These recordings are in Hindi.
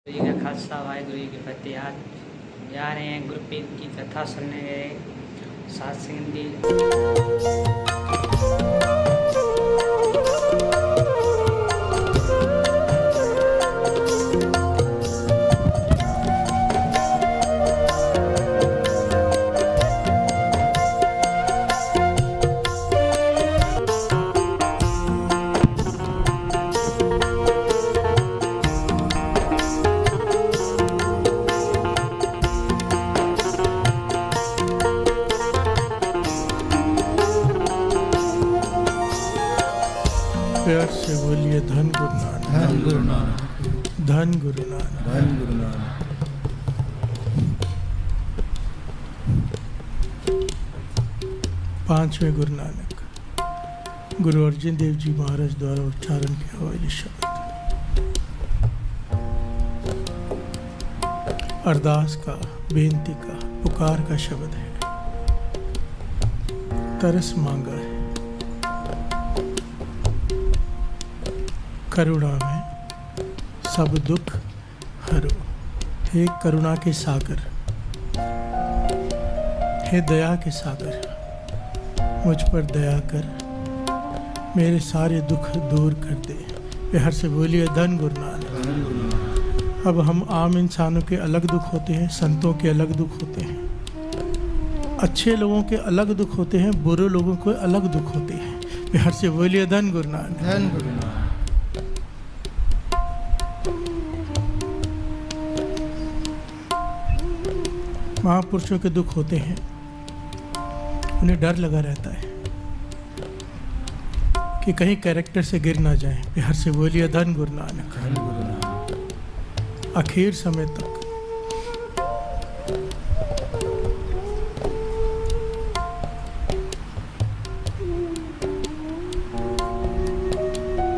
जी का खालसा वाहिगुरु जी की फतेह। आज जा रहे हैं गुरप्रीत की कथा सुनने गए सत्संग जी। प्यार से बोलिए धन गुरु नानक, धन गुरु नानक, धन गुरु नानक। धन गुरु नानक। पांचवें गुरु नानक गुरु अर्जन देव जी महाराज द्वारा उच्चारण किया हुआ ये शब्द अरदास का, बेनती का, पुकार का शब्द है। तरस मांगा है, करुणा में सब दुख हरो। हे करुणा के सागर, हे दया के सागर, मुझ पर दया कर, मेरे सारे दुख दूर कर दे। प्यार से बोलिए धन गुरु नानक। अब हम आम इंसानों के अलग दुख होते हैं, संतों के अलग दुख होते हैं, अच्छे लोगों के अलग दुख होते हैं, बुरे लोगों के अलग दुख होते हैं। प्यार से बोलिए धन गुरु नानक, धन गुरु नानक। महापुरुषों के दुख होते हैं, उन्हें डर लगा रहता है कि कहीं कैरेक्टर से गिर ना जाए। प्यार से बोलिए धन गुरु नानक। धन गुरु नानक। आखिर समय तक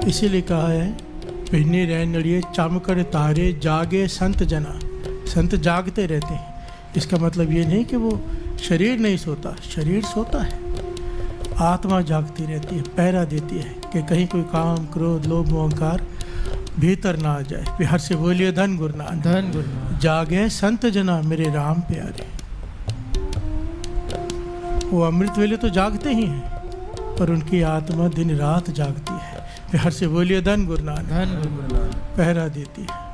इसीलिए कहा है, भिन्नी रैनड़िए चमकड़ तारे जागे संत जना। संत जागते रहते हैं। इसका मतलब ये नहीं कि वो शरीर नहीं सोता, शरीर सोता है, आत्मा जागती रहती है, पहरा देती है कि कहीं कोई काम, क्रोध, लोभ, मोह, अहंकार भीतर ना आ जाए। प्यार से बोलिए धन गुरु नानक। धन गुरु नानक। जागे संत जना मेरे राम प्यारे। वो अमृत वेले तो जागते ही हैं, पर उनकी आत्मा दिन रात जागती है। प्यार से बोलिए धन गुरु नानक। धन गुरु नानक। पहरा देती है।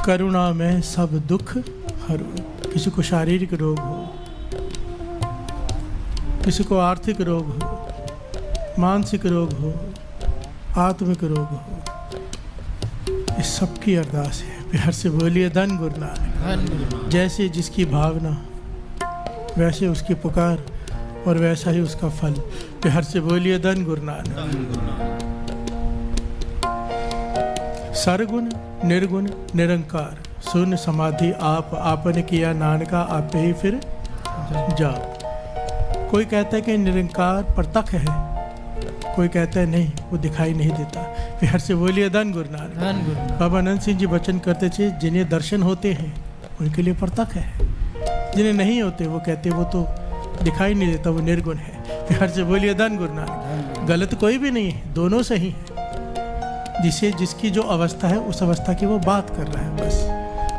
करुणा में सब दुख हरो। किसी को शारीरिक रोग हो, किसी को आर्थिक रोग हो, मानसिक रोग हो, आत्मिक रोग हो, इस सब की अरदास है। प्यार से बोलिए धन गुरु नानक। धन गुरु नानक। जैसे जिसकी भावना वैसे उसकी पुकार और वैसा ही उसका फल। प्यार से बोलिए धन गुरु नानक। धन गुरु नानक। सरगुण निर्गुण निरंकार, शून्य समाधि आप आपने किया, नानका आपे ही फिर जाप। कोई कहता है कि निरंकार प्रत्यक्ष है, कोई कहता है नहीं, वो दिखाई नहीं देता। प्यार से बोलिए धन गुरु नानक। धन गुरु नानक। बाबा अनंत सिंह जी वचन करते थे, जिन्हें दर्शन होते हैं उनके लिए प्रत्यक्ष है, जिन्हें नहीं होते वो कहते वो तो दिखाई नहीं देता, वो निर्गुण है। प्यार से बोलिए धन गुरु नानक। गलत कोई भी नहीं है, दोनों सही है। जिसे जिसकी जो अवस्था है उस अवस्था की वो बात कर रहा है बस।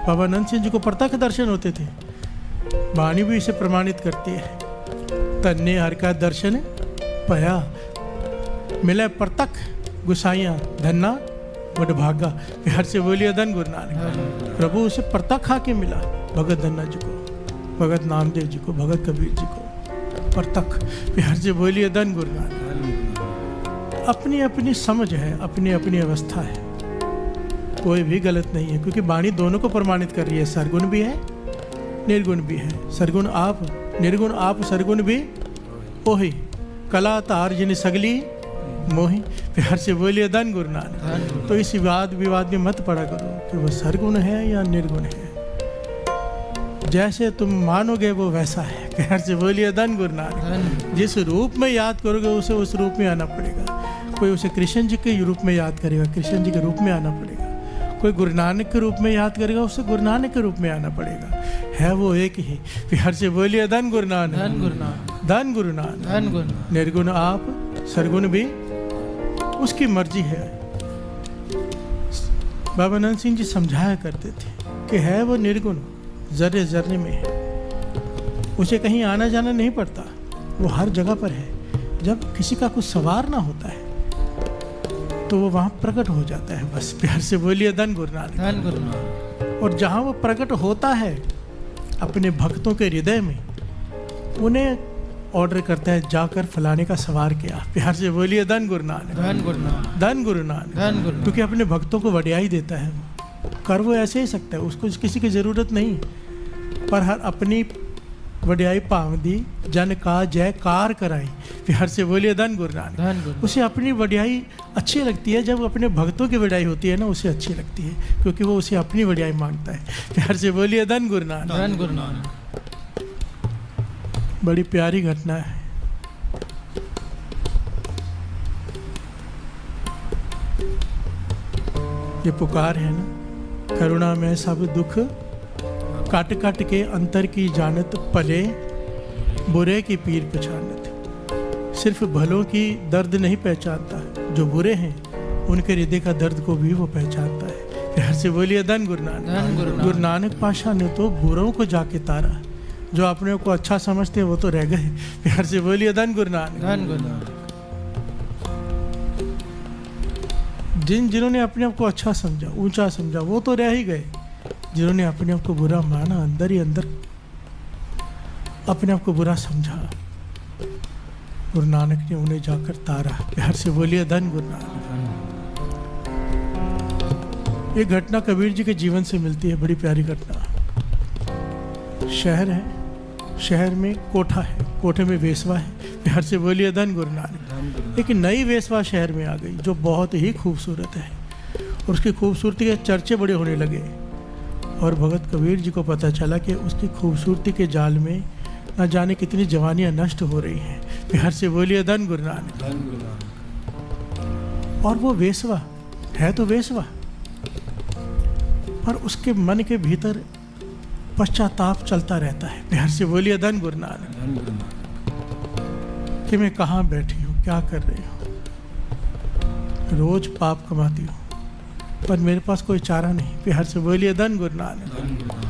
बाबा अनंत सिंह जी को प्रत्यक्ष दर्शन होते थे, वाणी भी इसे प्रमाणित करती है। तन्ने हर का दर्शन पया, मिले प्रत्यक्ष गुसाइयाँ, धन्ना बड़ भागा। प्यार से बोलिए धन गुरु नानक। प्रभु उसे प्रत्यक्ष आके मिला, भगत धन्ना जी को, भगत नामदेव जी को, भगत कबीर जी को प्रत्यक्ष। प्यार से बोलिए धन गुरु नानक। अपनी अपनी समझ है, अपनी अपनी अवस्था है, कोई भी गलत नहीं है, क्योंकि वाणी दोनों को प्रमाणित कर रही है। सरगुण भी है, निर्गुण भी है। सरगुण आप, निर्गुण आप, सरगुण भी ओही। कला तार जिन सगली मोही। प्यार से बोलिए धन गुरु नानक। तो इस वाद विवाद में मत पड़ा करो कि वो सरगुण है या निर्गुण है। जैसे तुम मानोगे वो वैसा है। प्यार से बोलिए धन गुरु नानक। जिस रूप में याद करोगे उसे उस रूप में आना पड़ेगा। कोई उसे कृष्ण जी के रूप में याद करेगा, कृष्ण जी के रूप में आना पड़ेगा। कोई गुरु नानक के रूप में याद करेगा, उसे गुरु नानक के रूप में आना पड़ेगा। है वो एक ही। प्यार से बोलिए धन गुरु नानक। धन गुरु नानक। धन गुरु नानक। धन गुरु नानक। निर्गुण आप, सरगुण भी उसकी मर्जी है। बाबा नंद सिंह जी समझाया करते थे कि है वो निर्गुण, जर्रे जर्रे में है, उसे कहीं आना जाना नहीं पड़ता, वो हर जगह पर है। जब किसी का कुछ सवार ना होता है तो वो वहाँ प्रकट हो जाता है। बस प्यार से बोलिए धन गुरु नानक। धन गुरु नानक। और जहाँ वो प्रकट होता है अपने भक्तों के हृदय में, उन्हें ऑर्डर करता है जाकर फलाने का सवार किया। प्यार से बोलिए धन गुरु नानक। धन गुरु नानक। धन गुरु नानक। धन गुरु नानक। क्योंकि अपने भक्तों को वड्याई देता है। कर वो ऐसे ही सकता है, उसको किसी की ज़रूरत नहीं, पर हर अपनी वड्याई पावदी जन का जयकार कराई। प्यार से बोलिए धन गुरु नानक। धन गुरु। उसे अपनी वड्याई अच्छी लगती है। जब अपने भक्तों की वड्याई होती है ना, उसे अच्छी लगती है, क्योंकि वो उसे अपनी वड्याई मांगता है। प्यार से बोलिए धन गुरु नानक। धन गुरु नानक। बड़ी प्यारी घटना है। ये पुकार है ना, करुणा में सब दुख काट काट के अंतर की जानत, पले बुरे की पीर पहचानत। सिर्फ भलों की दर्द नहीं पहचानता, जो बुरे हैं उनके हृदय का दर्द को भी वो पहचानता है। प्यार से बोलिए धन गुरु नानक। गुरु नानक पाशाह ने तो बुरों को जाके तारा, जो अपने को अच्छा समझते हैं वो तो रह गए। प्यार से बोलिए धन गुरु नानक। धन गुरु नानक। जिन्होंने अपने आप को अच्छा समझा, ऊंचा समझा, वो तो रह ही गए। जिन्होंने अपने आप को बुरा माना, अंदर ही अंदर अपने आप को बुरा समझा, गुरु नानक ने उन्हें जाकर तारा। प्यार से बोलिए धन गुरु नानक। ये घटना कबीर जी के जीवन से मिलती है, बड़ी प्यारी घटना। शहर है, शहर में कोठा है, कोठे में वेश्वा है। प्यार से बोलिए धन गुरु नानक। एक नई वेश्वा शहर में आ गई जो बहुत ही खूबसूरत है, और उसकी खूबसूरती के चर्चे बड़े होने लगे। और भगत कबीर जी को पता चला कि उसकी खूबसूरती के जाल में न जाने कितनी जवानियां नष्ट हो रही हैं। प्यार से बोलिए धन गुरु नानक। धन गुरु नानक। और वो वेश्वा है तो वेश्वा, पर उसके मन के भीतर पश्चाताप चलता रहता है। प्यार से बोलिए धन गुरु नानक। धन गुरु नानक। कि मैं कहाँ बैठी हूँ, क्या कर रही हूँ, रोज पाप कमाती हूँ, पर मेरे पास कोई चारा नहीं। प्यार से बोलिए धन गुरु नानक। धन गुरु नानक।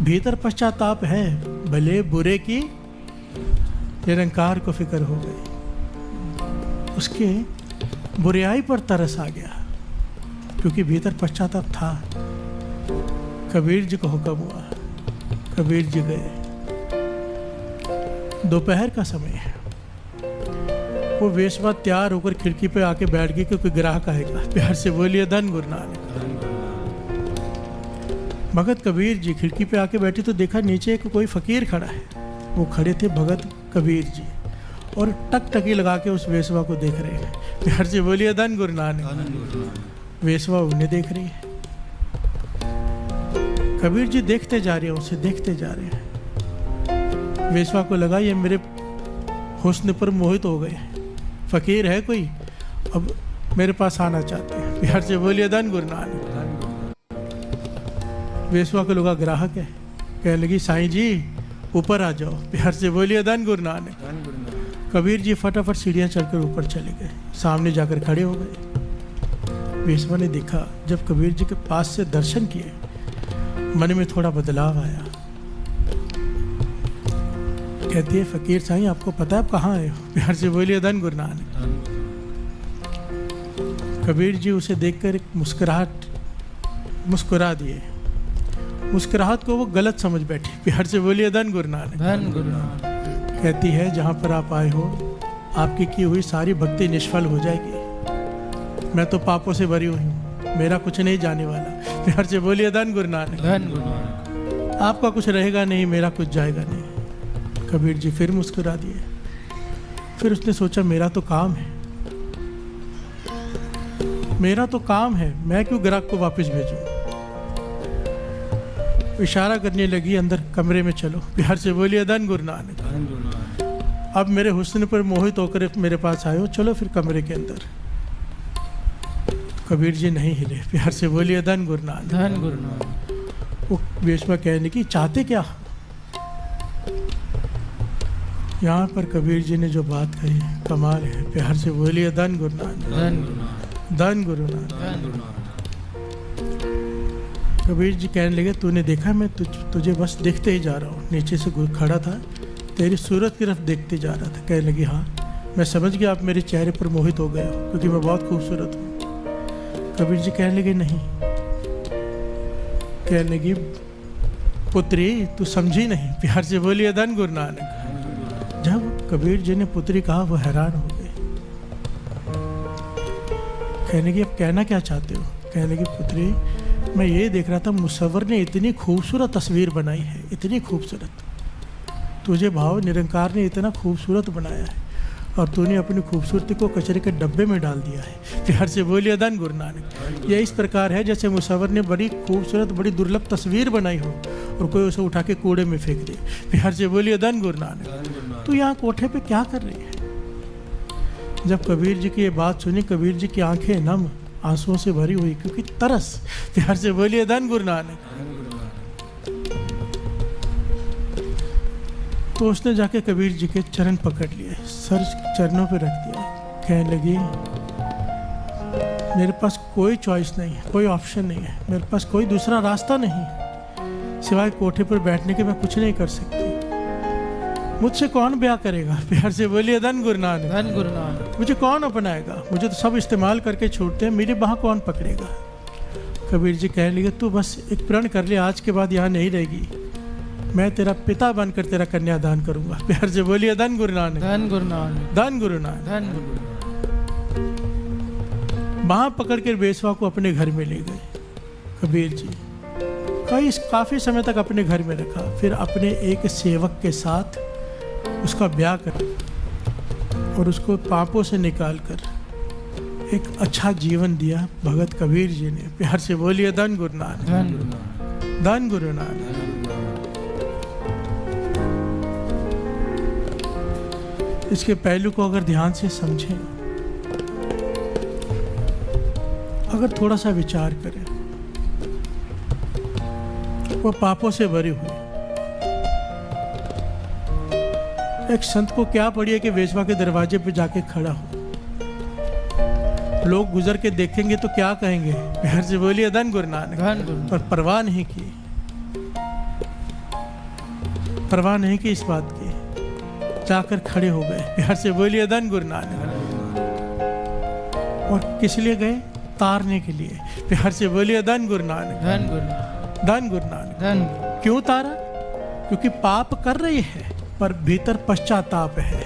भीतर पश्चाताप है, भले बुरे की निरंकार को फिक्र हो गई, उसके बुराई पर तरस आ गया, क्योंकि भीतर पश्चाताप था। कबीर जी को हुक्म हुआ, कबीर जी गए। दोपहर का समय है, वो वेश्वा तैयार होकर खिड़की पे आके बैठ गई, क्योंकि ग्राहक आएगा। प्यार से बोलिए धन गुरु नानक। धन गुरु नानक। भगत कबीर जी खिड़की पे आके बैठी तो देखा नीचे एक कोई फकीर खड़ा है। वो खड़े थे भगत कबीर जी, और टकटकी लगा के उस वेश्वा को देख रहे हैं। प्यार से बोलिए धन गुरु नानक। धन गुरु नानक। वेश्वा उन्हें देख रही है, कबीर जी देखते जा रहे हैं, उसे देखते जा रहे हैं। वेश्वा को लगा ये मेरे हुस्न पर मोहित हो गए, फकीर है कोई, अब मेरे पास आना चाहते हैं। प्यार से बोलिए धन गुरु नानक। धन गुरु नानक। वेश्वा को लगा ग्राहक है, कहने लगी साईं जी ऊपर आ जाओ। प्यार से बोलिए धन गुरु नानक। धन गुरु नानक। कबीर जी फटाफट सीढ़ियाँ चढ़कर ऊपर चले गए, सामने जाकर खड़े हो गए। वेश्वा ने देखा, जब कबीर जी के पास से दर्शन किए, मन में थोड़ा बदलाव आया। कहती है फकीर साईं आपको पता है आप कहाँ आए हो? प्यार से बोलिए धन गुरु नानक। धन गुरु नानक। कबीर जी उसे देखकर एक मुस्कुरा दिए। मुस्कुराहट को वो गलत समझ बैठी। प्यार से बोलिए धन गुरु नानक। धन गुरु नानक। कहती है जहाँ पर आप आए हो आपकी की हुई सारी भक्ति निष्फल हो जाएगी। मैं तो पापों से भरी हुई हूँ, मेरा कुछ नहीं जाने वाला। प्यार से बोलिए धन गुरु नानक। धन गुरु नानक। आपका कुछ रहेगा नहीं, मेरा कुछ जाएगा नहीं। कबीर जी फिर मुस्कुरा दिए। फिर उसने सोचा मेरा तो काम है, मेरा तो काम है, मैं क्यों ग्राहक को वापस भेजूं। इशारा करने लगी अंदर कमरे में चलो। प्यार से बोलिए धन गुरु नानक। धन गुरु नानक। अब मेरे हुस्न पर मोहित होकर मेरे पास आए हो, चलो फिर कमरे के अंदर। कबीर जी नहीं हिले। प्यार से बोलिए धन गुरु नानक। धन गुरु नानक। वो वेश्वा कहने की चाहते क्या। यहाँ पर कबीर जी ने जो बात कही कमाल है। प्यार से बोलिए धन गुरु नानक। धन गुरु नानक। धन गुरु नानक। धन गुरु नानक। कबीर जी कहने लगे, तूने देखा मैं तुझे बस देखते ही जा रहा हूँ। नीचे से खड़ा था, तेरी सूरत की तरफ देखते जा रहा था। कहने लगी, हाँ मैं समझ गया आप मेरे चेहरे पर मोहित हो गए हो, क्योंकि मैं बहुत खूबसूरत हूँ। कबीर जी कहने लगे, नहीं। कहने लगी, पुत्री तू समझी नहीं। प्यार से बोलिए धन गुरु नानक। जब कबीर जी ने पुत्री कहा, वो हैरान हो गए। कहने लगी, अब कहना क्या चाहते हो? कहने लगी, पुत्री मैं ये देख रहा था, मुसव्वर ने इतनी खूबसूरत तस्वीर बनाई है, इतनी खूबसूरत। तुझे भाव निरंकार ने इतना खूबसूरत बनाया है, और तूने अपनी खूबसूरती को कचरे के डब्बे में डाल दिया है। प्यार से बोलिए धन गुरु नानक। यह इस प्रकार है जैसे मुसव्वर ने बड़ी खूबसूरत, बड़ी दुर्लभ तस्वीर बनाई हो और कोई उसे उठा के कूड़े में फेंक दे। प्यार से बोलिए धन गुरु नानक। तू यहाँ कोठे पे क्या कर रही है? जब कबीर जी की ये बात सुनी, कबीर जी की आंखें नम, आंसुओं से भरी हुई, क्योंकि तरस। प्यार से बोलिए धन गुरु नानक। तो उसने जाके कबीर जी के चरण पकड़ लिए, सर चरणों पे रख दिया। कहने लगी, मेरे पास कोई चॉइस नहीं है, कोई ऑप्शन नहीं है, मेरे पास कोई दूसरा रास्ता नहीं, सिवाय कोठे पर बैठने के मैं कुछ नहीं कर सकती। मुझसे कौन ब्याह करेगा? प्यार से बोलिए धन गुरु नानक। धन गुरु नानक। मुझे कौन अपनाएगा? मुझे तो सब इस्तेमाल करके छोड़ते हैं, मेरी बाह कौन पकड़ेगा? कबीर जी कहने लगे, तू बस एक प्रण कर ले, आज के बाद यहाँ नहीं रहेगी, मैं तेरा पिता बनकर तेरा कन्यादान करूंगा। प्यार से बोलिए धन गुरु नानक। धन गुरु नानक। धन गुरु नानक। धन गुरु बाह पकड़ कर बेसवा को अपने घर में ले गए कबीर जी। काफी समय तक अपने घर में रखा, फिर अपने एक सेवक के साथ उसका ब्याह कर और उसको पापों से निकालकर एक अच्छा जीवन दिया भगत कबीर जी ने। प्यार से बोलिए धन गुरु नानक। धन गुरु नानक। धन गुरु नानक। इसके पहलू को अगर ध्यान से समझें, अगर थोड़ा सा विचार करें, वो पापों से भरी हुई। एक संत को क्या पड़ी है कि वेश्वा के दरवाजे पे जाके खड़ा हो, लोग गुजर के देखेंगे तो क्या कहेंगे? प्यार से बोलिए धन गुरु नानक। धन गुरु। पर परवाह नहीं की, परवाह नहीं की इस बात की, जाकर खड़े हो गए। प्यार से बोलिए धन गुरु नानक। और किस लिए गए? तारने के लिए। प्यार से बोलिए धन गुरु नानक। धन गुरु। धन गुरु नानक। धन। क्यों तारा? क्योंकि पाप कर रही है पर भीतर पश्चाताप है।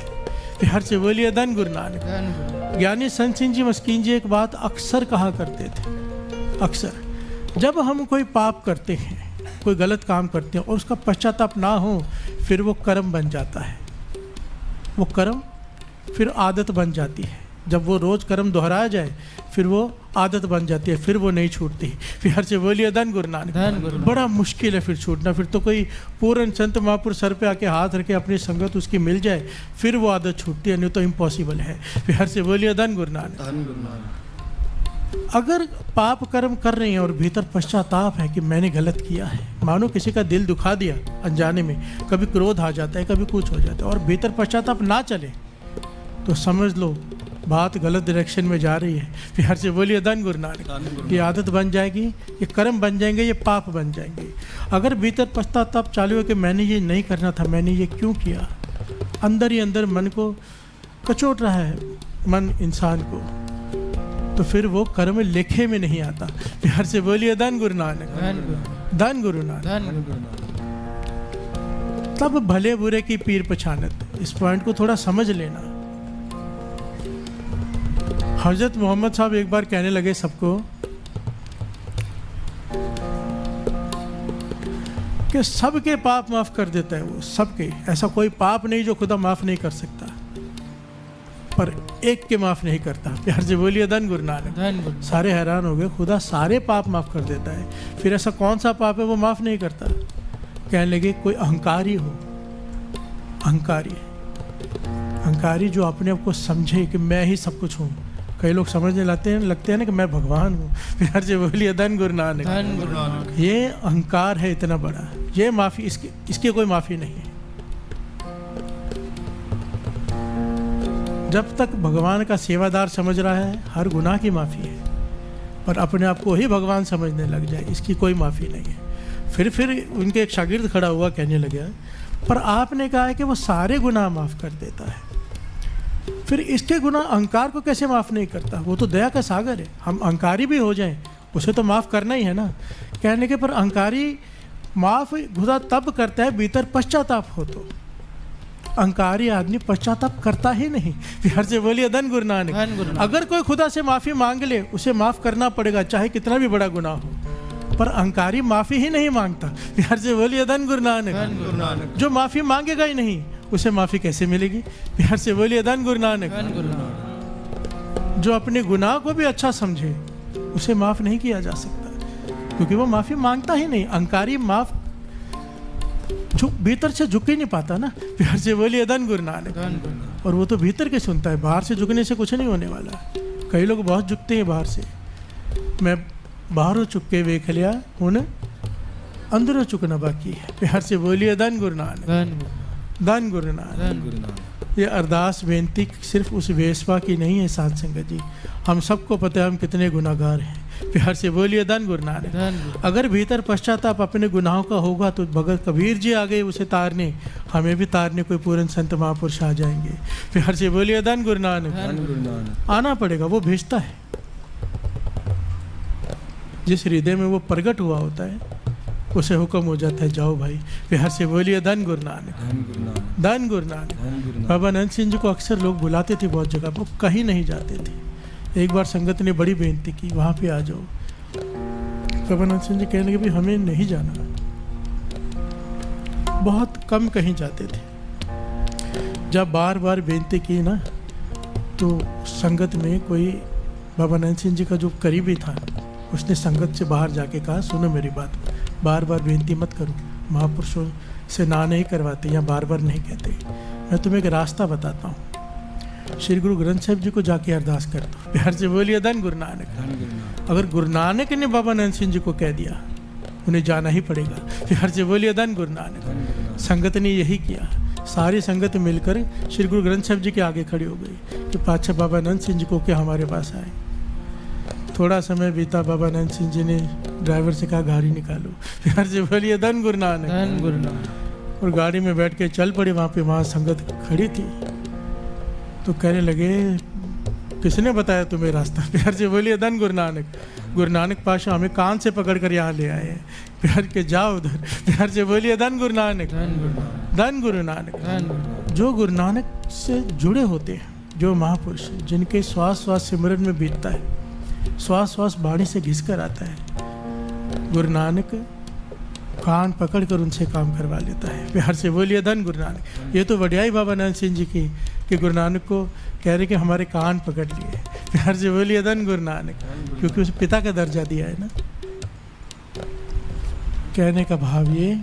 प्यार से बोलिए धन गुरु नानक। धन गुरु। ज्ञानी संत सिंह जी मस्कीन जी एक बात अक्सर कहा करते थे, अक्सर, जब हम कोई पाप करते हैं, कोई गलत काम करते हैं और उसका पश्चाताप ना हो, फिर वो कर्म बन जाता है, वो कर्म फिर आदत बन जाती है। जब वो रोज़ कर्म दोहराया जाए फिर वो आदत बन जाती है, फिर वो नहीं छूटती। प्यार से बोलिए धन गुरु नानक। धन गुरु। बड़ा मुश्किल है फिर छूटना। फिर तो कोई पूर्ण संत महापुरुष सर पे आके हाथ रखे, अपनी संगत उसकी मिल जाए, फिर वो आदत छूटती है, नहीं तो इम्पॉसिबल है। प्यार से बोलिए धन गुरु नानक। धन गुरु नानक। अगर पाप कर्म कर रहे हैं और भीतर पश्चाताप है कि मैंने गलत किया है, मानो किसी का दिल दुखा दिया अनजाने में, कभी क्रोध आ जाता है, कभी कुछ हो जाता है, और भीतर पश्चाताप ना चले, तो समझ लो बात गलत डायरेक्शन में जा रही है। प्यार से बोलिए धन गुरु नानक। ये आदत बन जाएगी, ये कर्म बन जाएंगे, ये पाप बन जाएंगे। अगर भीतर पश्चाताप चालू है कि मैंने ये नहीं करना था, मैंने ये क्यों किया, अंदर ही अंदर मन को कचोट रहा है मन इंसान को, तो फिर वो कर्म लेखे में नहीं आता। प्यार से बोलिए धन गुरु नानक। धन गुरु। धन गुरु नानक। धन गुरु नानक। तब भले बुरे की पीर पछानत। इस पॉइंट को थोड़ा समझ लेना। हजरत मोहम्मद साहब एक बार कहने लगे सबको कि सबके पाप माफ कर देता है वो, सबके, ऐसा कोई पाप नहीं जो खुदा माफ नहीं कर सकता, पर एक के माफ नहीं करता। प्यार से बोलिए धन गुरु नानक। धन गुरु। सारे हैरान हो गए, खुदा सारे पाप माफ कर देता है, फिर ऐसा कौन सा पाप है वो माफ नहीं करता? कहने लगे कोई अहंकारी हो, अहंकारी, अहंकारी जो अपने आप को समझे कि मैं ही सब कुछ हूँ। कई लोग समझने लगते हैं ना कि मैं भगवान हूँ। प्यार से बोलिए धन गुरु नानक। धन गुरु नानक। ये अहंकार है इतना बड़ा, ये माफी, इसकी कोई माफी नहीं है। जब तक भगवान का सेवादार समझ रहा है, हर गुनाह की माफी है। पर अपने आप को ही भगवान समझने लग जाए, इसकी कोई माफ़ी नहीं है। फिर उनके एक शागिर्द खड़ा हुआ, कहने लगा पर आपने कहा है कि वो सारे गुनाह माफ़ कर देता है, फिर इसके गुनाह अहंकार को कैसे माफ़ नहीं करता? वो तो दया का सागर है, हम अहंकारी भी हो जाएं उसे तो माफ़ करना ही है ना। कहने के पर अहंकारी माफ़ खुदा तब करता है भीतर पश्चाताप हो तो, अहंकारी आदमी पश्चाताप करता ही नहीं। प्यार से बोलिए धन गुरु नानक। अगर कोई खुदा से माफ़ी मांग ले उसे माफ़ करना पड़ेगा, चाहे कितना भी बड़ा गुनाह हो, पर अहंकारी माफ़ी ही नहीं मांगता। प्यार से बोलिए धन गुरु नानक। जो माफ़ी मांगेगा ही नहीं उसे माफ़ी कैसे मिलेगी? प्यार से बोलिए धन गुरु नानक। जो अपने गुनाह को भी अच्छा समझे उसे माफ़ नहीं किया जा सकता, क्योंकि वो माफ़ी मांगता ही नहीं। अहंकारी माफ़ भीतर से झुक ही नहीं पाता ना। प्यार से बोलिए धन गुरु नानक। और वो तो भीतर के सुनता है, बाहर से झुकने से कुछ नहीं होने वाला। कई लोग बहुत झुकते हैं बाहर से, मैं बाहरों चुक के वेख लिया उन अंदरों चुकना बाकी है। प्यार से बोलिए धन गुरु नानक। धन गुरु नानक। ये अरदास बेनती सिर्फ उस वेश्वा की नहीं है साध संगत जी, हम सबको पता है हम कितने गुनाहगार हैं। प्यार से बोलिए धन गुरु नानक। अगर भीतर पश्चाताप अपने गुनाहों का होगा तो भगत कबीर जी आ गए उसे तारने, हमें भी तारने कोई पूर्ण संत महापुरुष आ जाएंगे। प्यार से बोलिए धन गुरु नानक। आना पड़ेगा, वो भेजता है। जिस हृदय में वो प्रकट हुआ होता है उसे हुक्म हो जाता है, जाओ भाई। प्यार से बोलिए धन गुरु नानक। धन गुरु नानक। बाबा नंद सिंह जी को अक्सर लोग बुलाते थे बहुत जगह, वो कहीं नहीं जाते थे। एक बार संगत ने बड़ी बेनती की, वहाँ पे आ जाओ। बाबा नंद सिंह जी कहने लगे भी हमें नहीं जाना, बहुत कम कहीं जाते थे। जब बार बार बेनती की ना तो संगत में कोई बाबा नंद सिंह जी का जो करीबी था उसने संगत से बाहर जाके कहा, सुनो मेरी बात, बार बार बेनती मत करो, महापुरुषों से ना नहीं करवाते या बार बार नहीं कहते। मैं तुम्हें एक रास्ता बताता हूँ, श्री गुरु ग्रंथ साहिब जी को जाके अरदास कर दो। प्यार से बोलिए धन गुरु नानक। अगर गुरु नानक ने बाबा नंद सिंह जी को कह दिया उन्हें जाना ही पड़ेगा। प्यार से बोलिए धन गुरु नानक। संगत ने यही किया, सारी संगत मिलकर श्री गुरु ग्रंथ साहिब जी के आगे खड़ी हो गई कि पातशाह बाबा नंद सिंह जी को क्या हमारे पास आए। थोड़ा समय बीता, बाबा नंद सिंह जी ने ड्राइवर से कहा गाड़ी निकालो। प्यार से बोलिए धन गुरु नानक। और गाड़ी में बैठ के चल पड़ी। वहाँ पे वहाँ संगत खड़ी थी तो कहने लगे किसने बताया तुम्हें रास्ता? प्यार से बोलिए धन गुरु नानक। गुरु नानक पाशा हमें कान से पकड़ कर यहाँ ले आए हैं, प्यार के जाओ उधर। प्यार से बोलिए धन गुरु नानक। धन गुरु नानक। जो गुरु नानक से जुड़े होते हैं, जो महापुरुष जिनके श्वास श्वास सिमरन में बीतता है, श्वास श्वास वाणी से घिस कर आता है, गुरु नानक कान पकड़ कर उनसे काम करवा लेता है। प्यार से बोलिए धन गुरु नानक। ये तो वडियाई बाबा नंद सिंह जी की कि गुरु नानक को कह रहे कि हमारे कान पकड़ लिए। प्यार से बोलिए धन गुरु नानक, क्योंकि उसे पिता का दर्जा दिया है ना। कहने का भाव ये,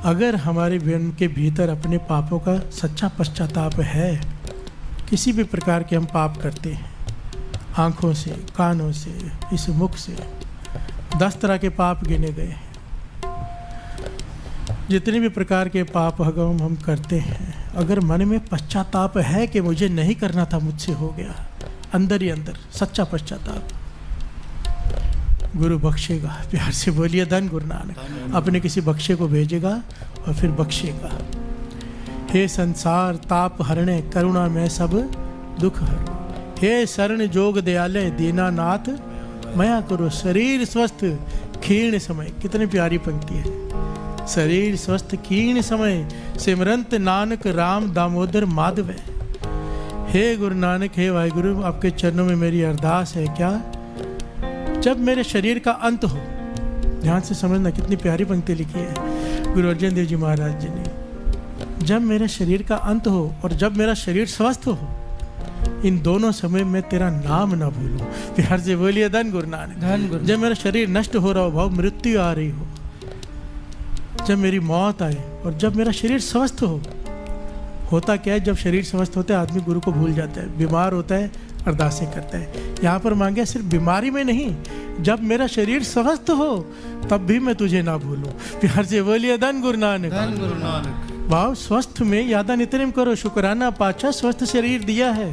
अगर हमारे मन के भीतर अपने पापों का सच्चा पश्चाताप है, किसी भी प्रकार के हम पाप करते हैं, आँखों से, कानों से, इस मुख से 10 तरह के पाप गिने गए हैं। जितने भी प्रकार के पाप हम करते हैं, अगर मन में पश्चाताप है कि मुझे नहीं करना था, मुझसे हो गया, अंदर ही अंदर सच्चा पश्चाताप, गुरु बख्शेगा। प्यार से बोलिए धन गुरु नानक। अपने किसी बख्शे को भेजेगा और फिर बख्शेगा। हे संसार ताप हरणे करुणा में सब दुख हर, हे शरण जोग दयालय दीनानाथ मया करो शरीर स्वस्थ क्षीण समय। कितनी प्यारी पंक्ति है। शरीर स्वस्थ क्षीण समय सिमरंत नानक राम दामोदर माधव। हे गुरु नानक, हे वाहिगुरु, आपके चरणों में मेरी अरदास है क्या, जब मेरे शरीर का अंत हो, ध्यान से समझना कितनी प्यारी पंक्ति लिखी है गुरु अर्जन देव जी महाराज जी ने, जब मेरे शरीर का अंत हो और जब मेरा शरीर स्वस्थ हो, इन दोनों समय में तेरा नाम ना भूलूं। प्यार से बोलिए धन गुरु नानक। जब मेरा शरीर नष्ट हो रहा हो, भाव मृत्यु आ रही हो, जब मेरी मौत आए और जब मेरा शरीर स्वस्थ हो। होता क्या है, जब शरीर स्वस्थ होता है आदमी गुरु को भूल जाता है, बीमार होता है अरदासें करता है। यहाँ पर मांगे सिर्फ बीमारी में नहीं, जब मेरा शरीर स्वस्थ हो तब भी मैं तुझे ना भूलूं। प्यार से बोलिए धन गुरु नानक। धन गुरु नानक। भाव स्वस्थ में यादा नितनेम करो, शुक्राना पाचा स्वस्थ शरीर दिया है।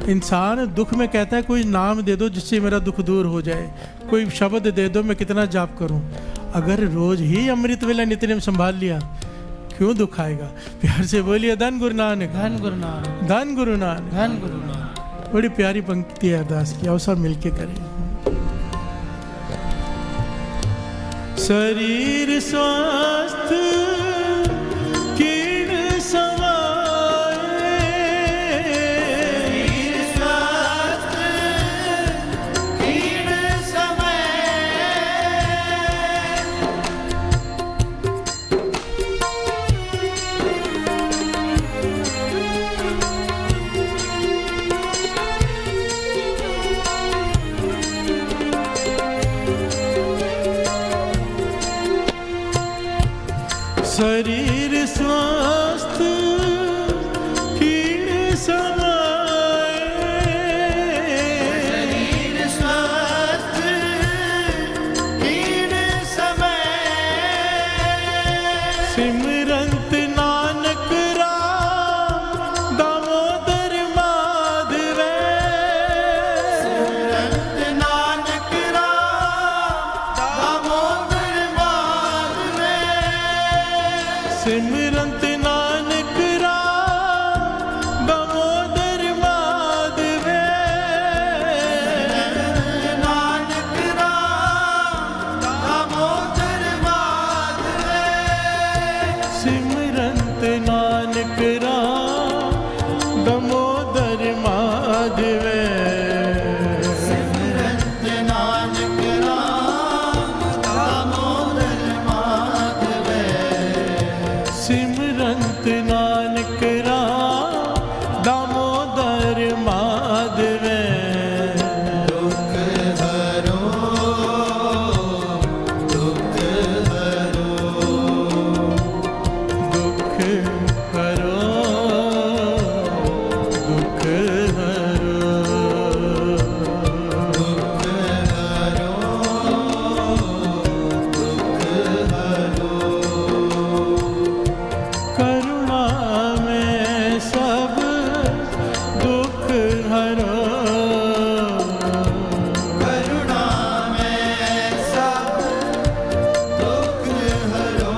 इंसान दुख में कहता है कोई नाम दे दो जिससे मेरा दुख दूर हो जाए, कोई शब्द दे दो मैं कितना जाप करूं। अगर रोज ही अमृत वेला नित्यनेम संभाल लिया क्यों दुख आएगा। प्यार से बोलिए धन गुरु नानक, धन गुरु नानक, धन गुरु नानक, धन गुरु नानक। बड़ी प्यारी पंक्ति है अरदास की, आओ सब मिलके करें। शरीर स्वस्थ कीर्ण समाए, शरीर स्वस्थ कीर्ण समाए, शरीर स्वस्थ कीर्ण समाए, शरीर स्वस्थ कीर्ण समाए, सिमरंत नानक राम दामोदर माधव, सिमरंत नानक राम दामोदर माधव, सिमरंत नानक राम दामोदर माधव, नानक राम दामोदर माधव, सिमरंत नानक राम दामोदर माधव, सिमरंत नानक राम दामोदर माधव, सिमरंत नानक राम दामोदर माधव। दुख हरो, दुख हरो, दुख हरो, दुख हरो, दुख हरो, दुख हरो, करुणा में सब दुख हरो, करुणा में सब दुख हरो,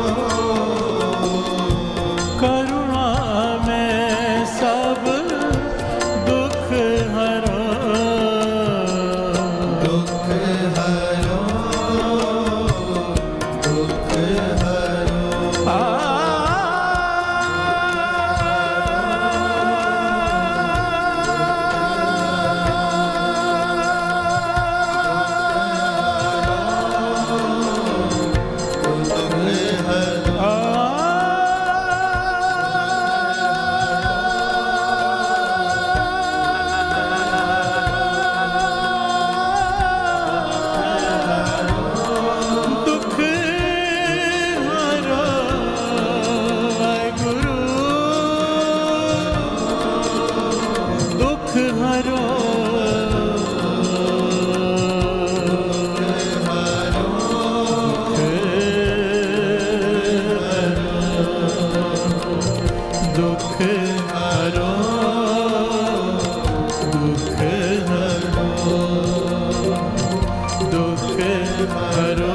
करुणा में सब दुख हरो, दुख हरो, दुख हरो, दुख हरो वाहेगुरु, दुख हरो, दुख हरो, दुख हरो, दुख हरो,